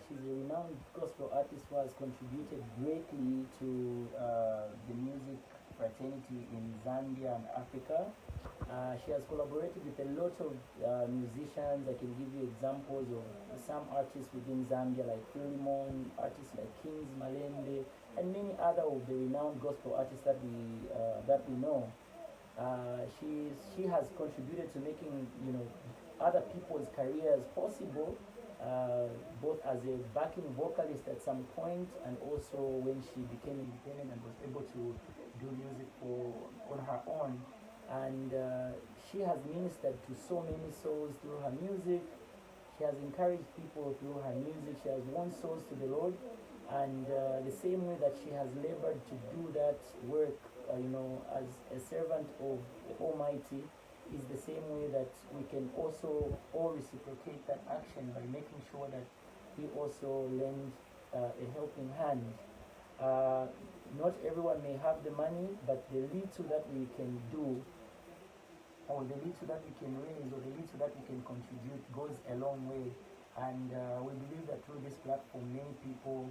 she's a renowned gospel artist who has contributed greatly to the music fraternity in Zambia and Africa. She has collaborated with a lot of musicians. I can give you examples of some artists within Zambia, like Philemon, artists like Kings Malende, and many other of the renowned gospel artists that we know. She has contributed to making other people's careers possible, both as a backing vocalist at some point, and also when she became independent and was able to do music on her own. And she has ministered to so many souls through her music. She has encouraged people through her music. She has won souls to the Lord. And the same way that she has labored to do that work, as a servant of the Almighty, is the same way that we can also all reciprocate that action by making sure that we also lend a helping hand. Not everyone may have the money, but the little that we can do, or the little that we can raise, or the little that we can contribute goes a long way. And we believe that through this platform, many people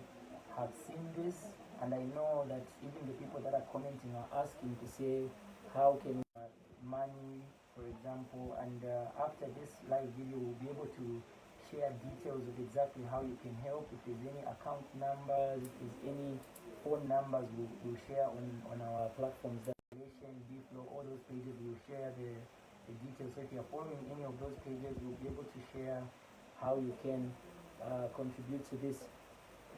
have seen this, and I know that even the people that are commenting are asking to say, how can money, for example, and after this live video, we'll be able to share details of exactly how you can help. If there's any account numbers, if there's any phone numbers, we'll share on our platforms. Bflow, all those pages, we'll share the details. So if you're following any of those pages, we'll be able to share how you can contribute to this.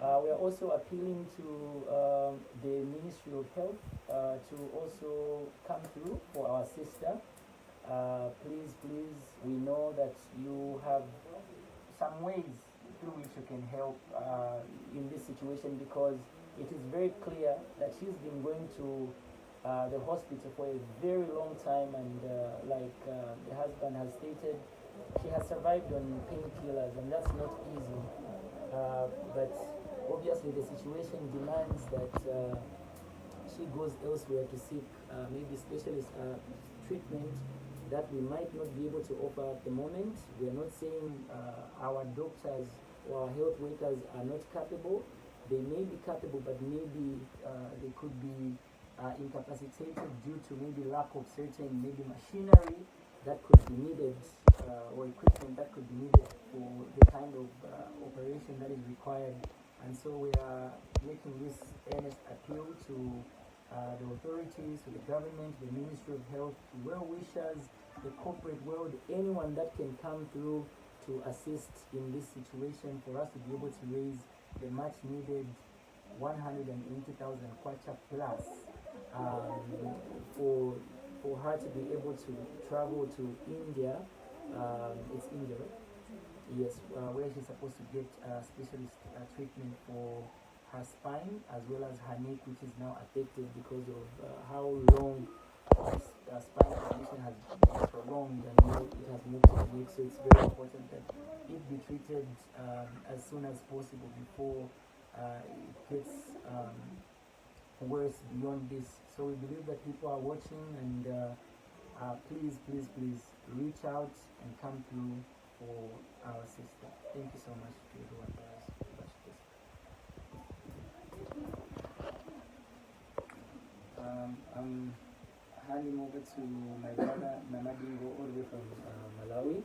We are also appealing to the Ministry of Health to also come through for our sister. Please, we know that you have some ways through which you can help in this situation, because it is very clear that she's been going to the hospital for a very long time, and like the husband has stated, she has survived on painkillers, and that's not easy. But obviously the situation demands that she goes elsewhere to seek maybe specialist treatment that we might not be able to offer at the moment. We are not saying our doctors or our health workers are not capable. They may be capable, but maybe they could be incapacitated due to maybe lack of certain maybe machinery that could be needed, or equipment that could be needed for the kind of operation that is required. And so we are making this earnest appeal to the authorities, to the government, the Ministry of Health, to well-wishers, the corporate world, anyone that can come through to assist in this situation for us to be able to raise the much needed 180,000 kwacha plus for her to be able to travel to India. It's India, right? Yes, where she's supposed to get specialist treatment for her spine as well as her neck, which is now affected because of how long this spine condition has been prolonged, and it has moved to the neck. So it's very important that it be treated as soon as possible before it gets worse beyond this. So we believe that people are watching, and please reach out and come through for our sister. Thank you so much to everyone that has watched this. I'm handing over to my brother Namadingo, all the way from Malawi,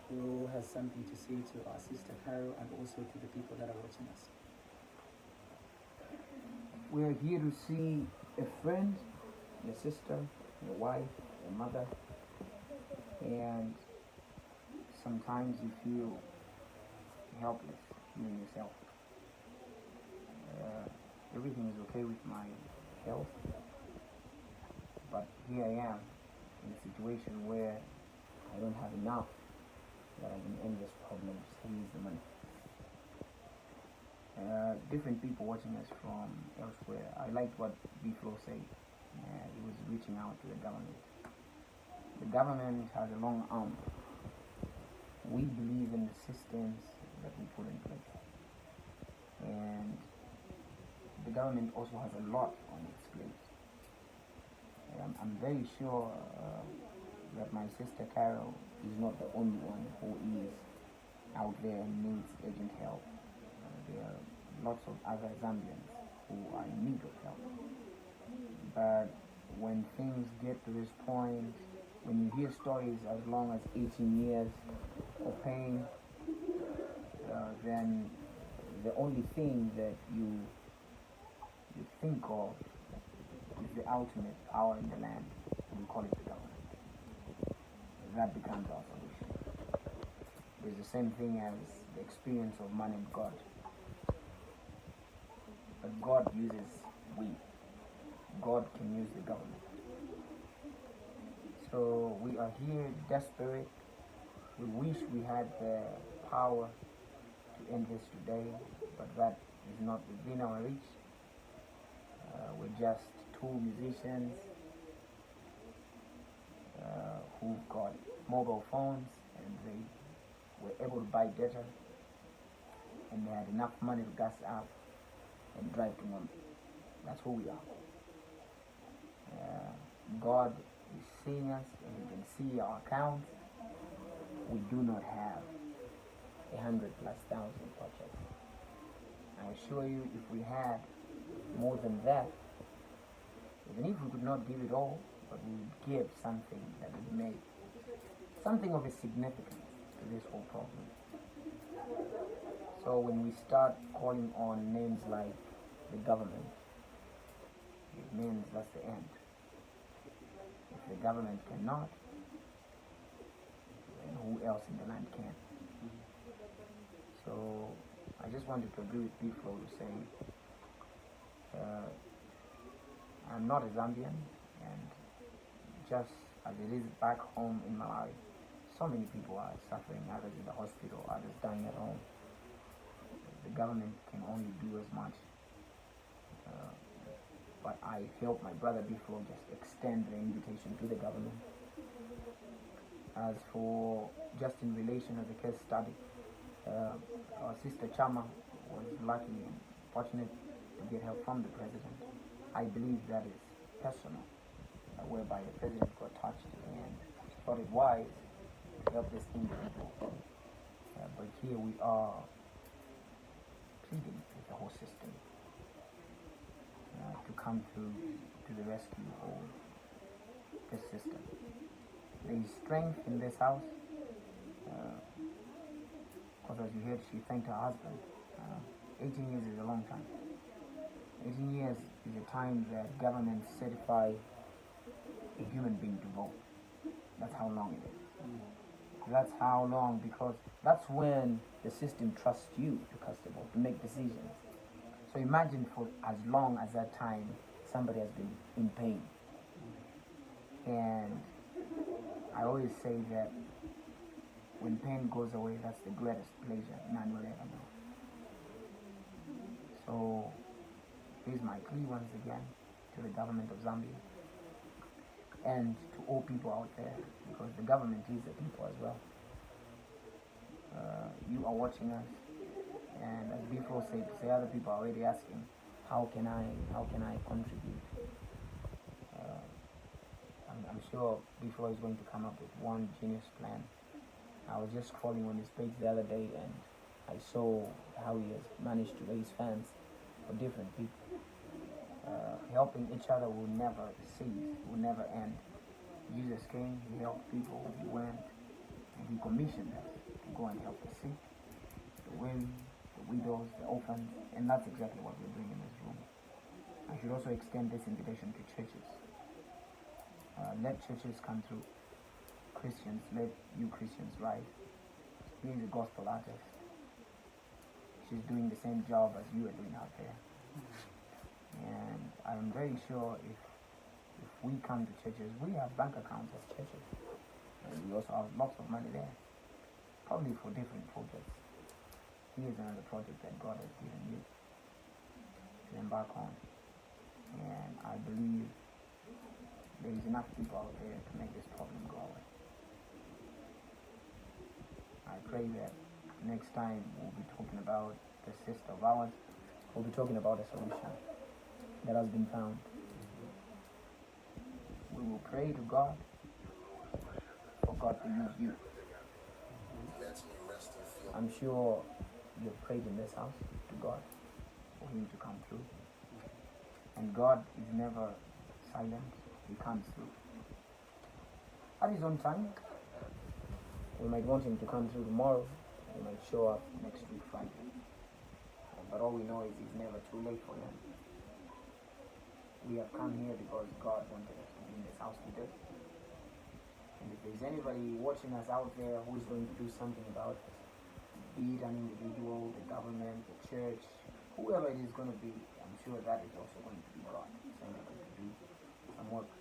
who has something to say to our sister Carol and also to the people that are watching us. We are here to see a friend, your sister, your wife, your mother, and sometimes you feel helpless in yourself. Everything is okay with my health, but here I am in a situation where I don't have enough that I can end this problem. Just use the money. Different people watching us from elsewhere. I liked what Bflow said. He was reaching out to the government. The government has a long arm. We believe in the systems that we put in place, and the government also has a lot on its plate. I'm very sure that my sister Carol is not the only one who is out there and needs urgent help. lots of other Zambians who are in need of help. But when things get to this point, when you hear stories as long as 18 years of pain, then the only thing that you think of is the ultimate power in the land. We call it the government. That becomes our solution. It's the same thing as the experience of man and God. But God uses we. God can use the government. So we are here desperate. We wish we had the power to end this today, but that is not within our reach. We're just two musicians who've got mobile phones, and they were able to buy data, and they had enough money to gas up and drive to Mumbai. That's who we are. God is seeing us, and He can see our accounts. We do not have 100,000+ projects. I assure you, if we had more than that, even if we could not give it all, but we would give something that would make something of a significance to this whole problem. So when we start calling on names like the government, it means that's the end. If the government cannot, then who else in the land can? So I just wanted to agree with people to say I'm not a Zambian, and just as it is back home in Malawi, so many people are suffering, others in the hospital, others dying at home. The government can only do as much. But I help my brother before just extend the invitation to the government. As for just in relation to the case study, our sister Chama was lucky and fortunate to get help from the president. I believe that is personal, whereby the president got touched and thought it wise to help this individual. But here we are pleading with the whole system to come through to the rescue of this system. There is strength in this house, because as you heard, she thanked her husband. 18 years is a long time. 18 years is a time that governments certify a human being to vote. That's how long it is. That's how long, because that's when the system trusts you to cast a vote, to make decisions. So imagine for as long as that time somebody has been in pain. And I always say that when pain goes away, that's the greatest pleasure none will ever know. So here's my plea once again to the government of Zambia and to all people out there, because the government is the people as well. You are watching us, and as before said, the other people are already asking, how can I contribute? I'm sure before is going to come up with one genius plan. I was just scrolling on his page the other day, and I saw how he has managed to raise funds for different people. Helping each other will never cease, will never end. Jesus came, He helped people, He went, and He commissioned us to go and help the sick, the weary, the widows, the orphans, and that's exactly what we're doing in this room. I should also extend this invitation to churches. Let churches come through. Christians, let you Christians rise. He is a gospel artist. She's doing the same job as you are doing out there. And I'm very sure if we come to churches, we have bank accounts as churches. And we also have lots of money there, probably for different projects. Here's another project that God has given you to embark on. And I believe there is enough people out there to make this problem go away. I pray that next time we'll be talking about the sister of ours, we'll be talking about a solution that has been found. We will pray to God for God to use you. I'm sure you've prayed in this house to God, for him to come through. And God is never silent. He comes through. At his own time, we might want him to come through tomorrow. He might show up next week Friday. But all we know is it's never too late for him. We have come here because God wanted us to be in this house today. And if there's anybody watching us out there who is going to do something about it, be it an individual, the government, the church, whoever it is going to be, I'm sure that is also going to be God sending us to do some work.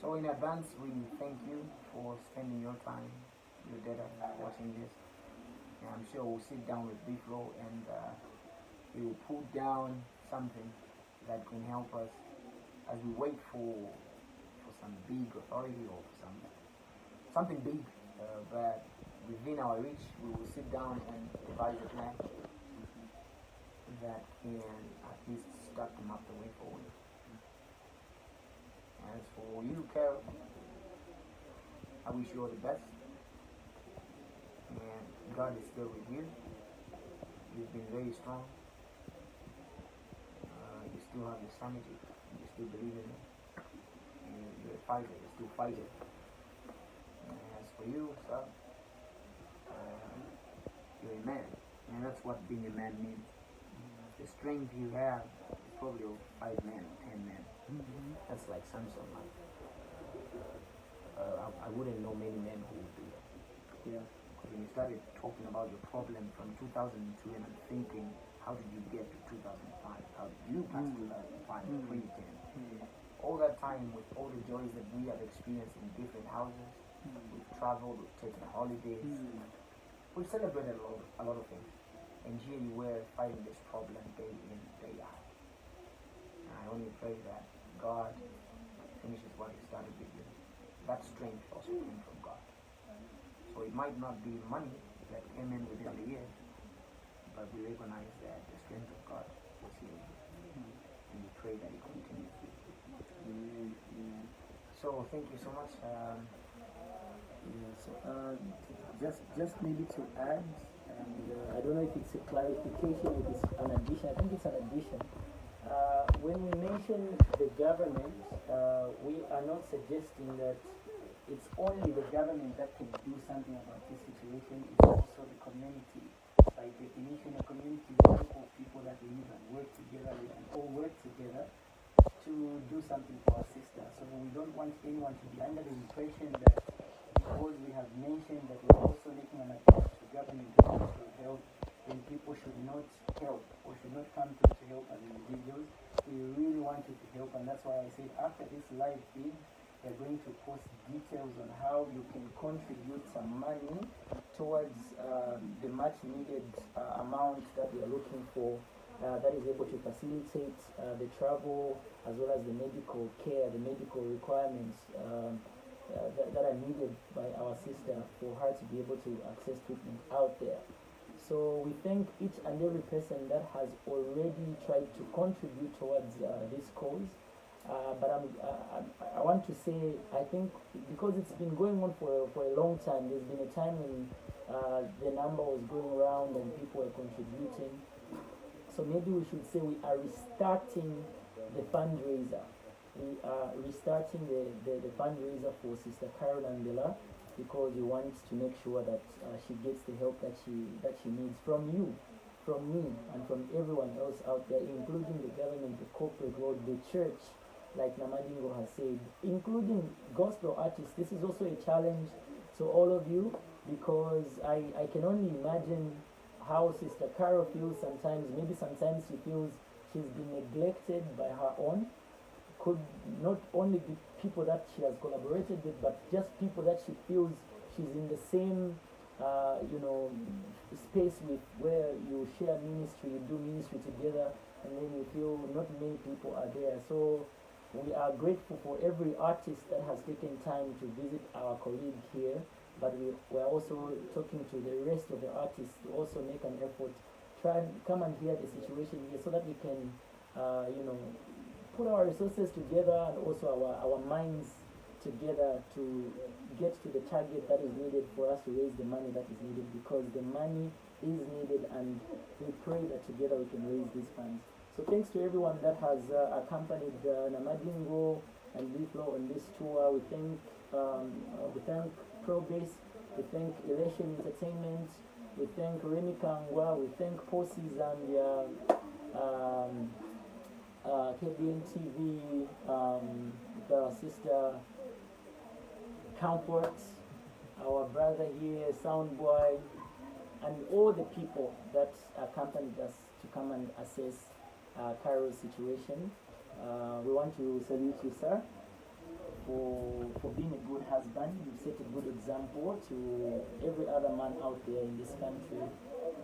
So in advance, we thank you for spending your time, your data, watching this. And I'm sure we'll sit down with Biflo and he will put down something that can help us as we wait for some big authority or something big, but within our reach. We will sit down and devise a plan that can at least start to map the way forward. As for you, Carol, I wish you all the best, and God is still with you. You've been very strong. You still have your sanity. You still believe in it. You're a fighter. You're still fighting. And as for you, sir, you're a man, and that's what being a man means. The strength you have is probably of 5 men or 10 men. That's like Samson. I wouldn't know many men who would do that. Yeah. When you started talking about your problem from 2002, and I'm thinking, how did you get to 2005? How did you pass 2005 to 2010? All that time, with all the joys that we have experienced in different houses, we've traveled, we've taken holidays, we've celebrated a lot of things. And here you were fighting this problem day in, day out. And I only pray that God finishes what He started with you. That strength also came from God. So it might not be money that came in within the year, but we recognize that the strength of God was here. And we pray that it continues with you. So thank you so much. Just maybe to add, and I don't know if it's a clarification, if it's an addition. I think it's an addition. When we mention the government, we are not suggesting that it's only the government that can do something about this situation. It's also the community. By definition, a community is a group of people that live and work together. We can all work together to do something for our sister. So we don't want anyone to be under the impression that because we have mentioned that we're also making an appeal to government to help, then people should not help or should not come to help as individuals. We really want you to help, and that's why I said after this live feed, we're going to post details on how you can contribute some money towards the much needed amount that we are looking for, that is able to facilitate the travel as well as the medical care, the medical requirements that are needed by our sister for her to be able to access treatment out there. So we thank each and every person that has already tried to contribute towards this cause. But I want to say, I think because it's been going on for a long time, there's been a time when the number was going around and people were contributing. So maybe we should say we are restarting the fundraiser. We are restarting the fundraiser for Sister Carol Andela, because we want to make sure that she gets the help that she needs from you, from me, and from everyone else out there, including the government, the corporate world, the church, like Namadingo has said, including gospel artists. This is also a challenge to all of you, because I can only imagine how Sister Carol feels sometimes. Maybe sometimes she feels she's been neglected by her own. Could not only be people that she has collaborated with, but just people that she feels she's in the same space with, where you share ministry, you do ministry together, and then you feel not many people are there. So we are grateful for every artist that has taken time to visit our colleague here, but we're also talking to the rest of the artists to also make an effort, try and come and hear the situation here, so that we can put our resources together and also our minds together to get to the target that is needed for us to raise the money that is needed, because the money is needed, and we pray that together we can raise these funds. So thanks to everyone that has accompanied Namadingo and Biflo on this tour. We thank Probase, we thank Elation Entertainment, we thank Remy Kangwa, we thank Posi Zambia, KBN TV, the sister Comfort, our brother here, Soundboy, and all the people that accompanied us to come and assess Cairo's situation. We want to salute you, sir, for being a good husband. You've set a good example to every other man out there in this country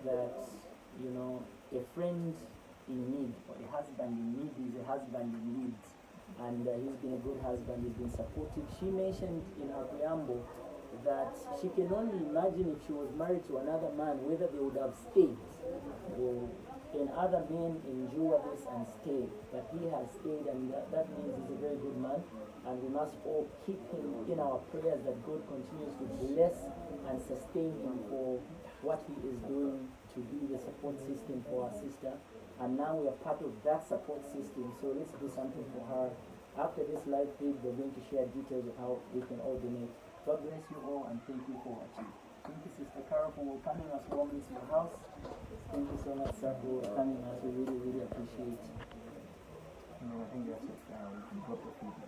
that, you know, a friend in need or a husband in need is a husband in need. And he's been a good husband, he's been supportive. She mentioned in her preamble that she can only imagine if she was married to another man, whether they would have stayed. Can other men endure this and stay? But he has stayed, and that means he's a very good man. And we must all keep him in our prayers that God continues to bless and sustain him for what he is doing to be the support system for our sister. And now we are part of that support system, so let's do something for her. After this live feed, we're going to share details of how we can all donate. God bless you all, and thank you for watching. Thank you, Sister Carol, for welcoming us warmly to your house. Thank you so much, sir, for welcoming us. We really, really appreciate it. I think that's it. We can drop the feed.